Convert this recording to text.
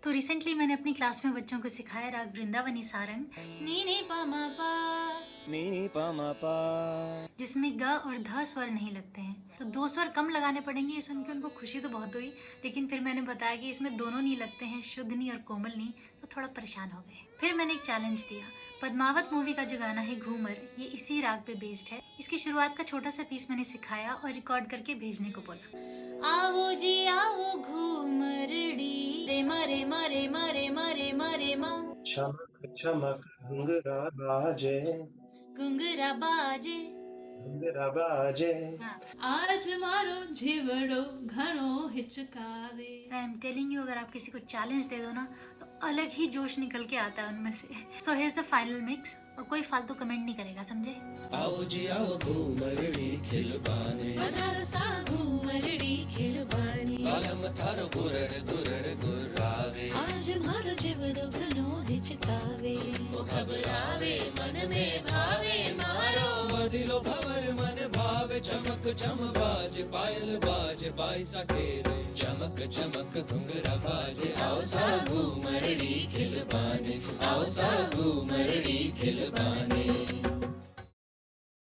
तो रिसेंटली मैंने अपनी क्लास में बच्चों को सिखाया राग वृंदावनी सारंग नी नी पा मा पा, नी पा मा पा, जिसमें ग और ध स्वर नहीं लगते हैं। तो 2 स्वर कम लगाने पड़ेंगे। ये सुन के उनको खुशी तो बहुत हुई, लेकिन फिर मैंने बताया कि इसमें दोनों नी लगते हैं, शुद्ध नी और कोमल नी, तो थोड़ा परेशान हो गए। फिर मैंने एक चैलेंज दिया। पद्मावत मूवी का जो गाना है घूमर, ये इसी राग पे बेस्ड है। इसकी शुरुआत का छोटा सा पीस मैंने सिखाया और रिकॉर्ड करके भेजने को बोला। आओ जी आओ घूमरड़ी, रे मा रे मा रे मा रे मा रे मा रे मा, चमक चमक घुंघरा बाजे, घुंघरा बाजे, घुंघरा बाजे। आज मारो झिवड़ो घणो हिचकावे। आई एम टेलिंग यू, अगर आप किसी को चैलेंज दे दो ना तो अलग ही जोश निकल के आता है उनमें से। So here's the final mix, और कोई फालतू कमेंट नहीं करेगा, समझे? आओ जी आओ घूमरड़ी खिलबाने, पधार सा घूमरड़ी खिलबानी, बालम थारो गुरर गुरर गुर्रावे। आज मारो झिवड़ो घणो हिचकावे। ओ घबरावे मन में भावे मारो, बदिलो भवर मन भावे। चमक चम बाजे पायल बाजे बाई सा खेरे, चमक चमक घुंघरा बाजे। आओ सा घूमरड़ी